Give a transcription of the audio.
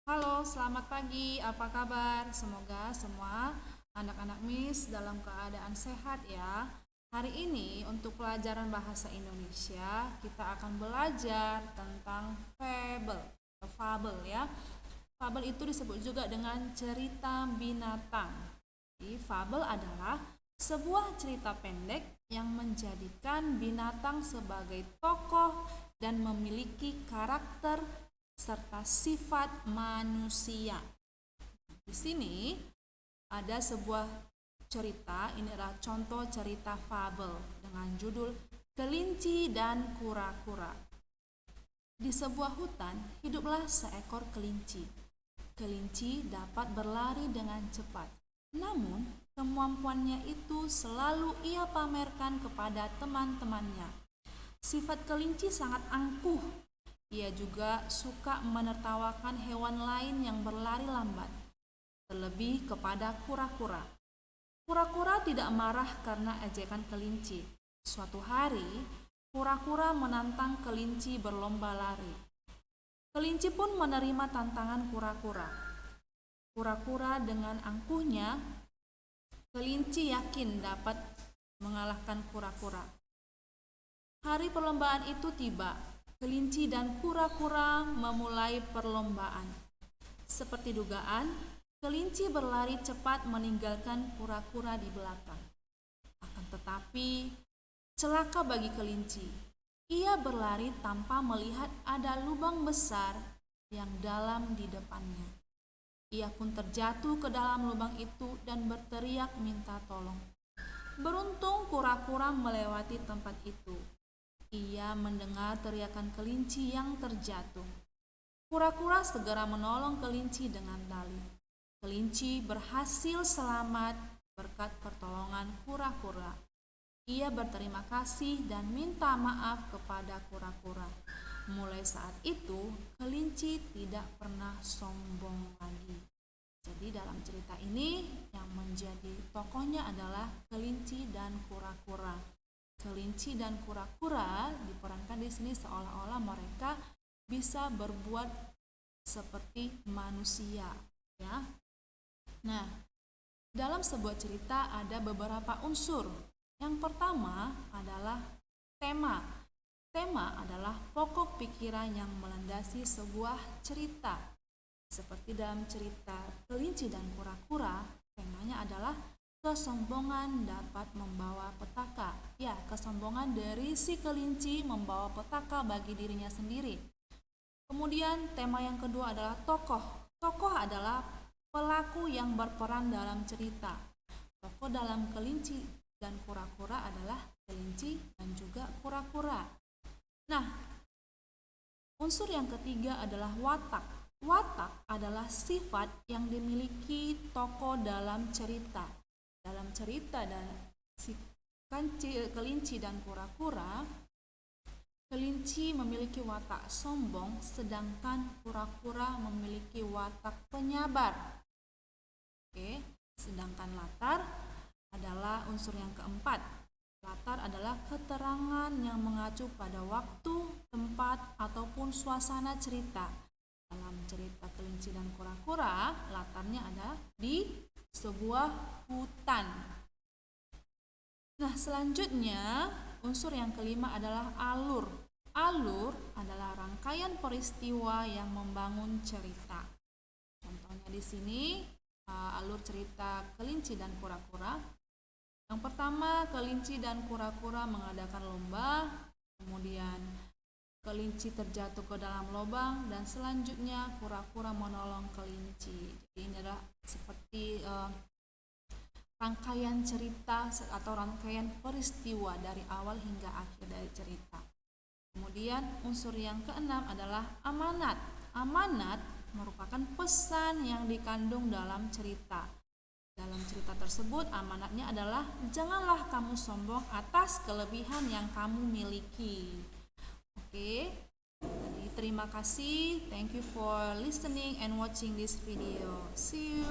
Halo, selamat pagi. Apa kabar? Semoga semua anak-anak Miss dalam keadaan sehat ya. Hari ini untuk pelajaran bahasa Indonesia kita akan belajar tentang fabel ya. Fabel itu disebut juga dengan cerita binatang. Jadi, fabel adalah sebuah cerita pendek yang menjadikan binatang sebagai tokoh dan memiliki karakter serta sifat manusia. Di sini ada sebuah cerita, ini adalah contoh cerita fabel dengan judul Kelinci dan Kura-kura. Di sebuah hutan hiduplah seekor kelinci. Kelinci dapat berlari dengan cepat. Namun, kemampuannya itu selalu ia pamerkan kepada teman-temannya. Sifat kelinci sangat angkuh. Ia juga suka menertawakan hewan lain yang berlari lambat, terlebih kepada kura-kura. Kura-kura tidak marah karena ejekan kelinci. Suatu hari, kura-kura menantang kelinci berlomba lari. Kelinci pun menerima tantangan kura-kura. Kura-kura dengan angkuhnya, kelinci yakin dapat mengalahkan kura-kura. Hari perlombaan itu tiba. Kelinci dan kura-kura memulai perlombaan. Seperti dugaan, kelinci berlari cepat meninggalkan kura-kura di belakang. Akan tetapi, celaka bagi kelinci. Ia berlari tanpa melihat ada lubang besar yang dalam di depannya. Ia pun terjatuh ke dalam lubang itu dan berteriak minta tolong. Beruntung kura-kura melewati tempat itu. Ia mendengar teriakan kelinci yang terjatuh. Kura-kura segera menolong kelinci dengan tali. Kelinci berhasil selamat berkat pertolongan kura-kura. Ia berterima kasih dan minta maaf kepada kura-kura. Mulai saat itu, kelinci tidak pernah sombong lagi. Jadi dalam cerita ini yang menjadi tokohnya adalah kelinci dan kura-kura. Kelinci dan kura-kura diperankan di sini seolah-olah mereka bisa berbuat seperti manusia, ya. Nah, dalam sebuah cerita ada beberapa unsur. Yang pertama adalah tema. Tema adalah pokok pikiran yang melandasi sebuah cerita. Seperti dalam cerita Kelinci dan Kura-kura, temanya adalah kesombongan dapat membawa petaka. Ya, kesombongan dari si kelinci membawa petaka bagi dirinya sendiri. Kemudian tema yang kedua adalah tokoh. Tokoh adalah pelaku yang berperan dalam cerita. Tokoh dalam Kelinci dan Kura-kura adalah kelinci dan juga kura-kura. Nah, unsur yang ketiga adalah watak. Watak adalah sifat yang dimiliki tokoh dalam cerita. Dalam cerita dan si kelinci dan kura-kura, kelinci memiliki watak sombong, sedangkan kura-kura memiliki watak penyabar. Oke, sedangkan latar adalah unsur yang keempat. Latar adalah keterangan yang mengacu pada waktu, tempat, ataupun suasana cerita. Dalam cerita Kelinci dan Kura-kura, latarnya ada di sebuah hutan. Nah, selanjutnya unsur yang kelima adalah alur. Alur adalah rangkaian peristiwa yang membangun cerita. Contohnya di sini alur cerita Kelinci dan Kura-kura. Yang pertama, kelinci dan kura-kura mengadakan lomba, kemudian kelinci terjatuh ke dalam lubang, dan selanjutnya kura-kura menolong kelinci. Jadi ini adalah seperti rangkaian cerita atau rangkaian peristiwa dari awal hingga akhir dari cerita. Kemudian unsur yang keenam adalah amanat. Amanat merupakan pesan yang dikandung dalam cerita. Dalam cerita tersebut amanatnya adalah janganlah kamu sombong atas kelebihan yang kamu miliki. Oke. Jadi terima kasih. Thank you for listening and watching this video. See you.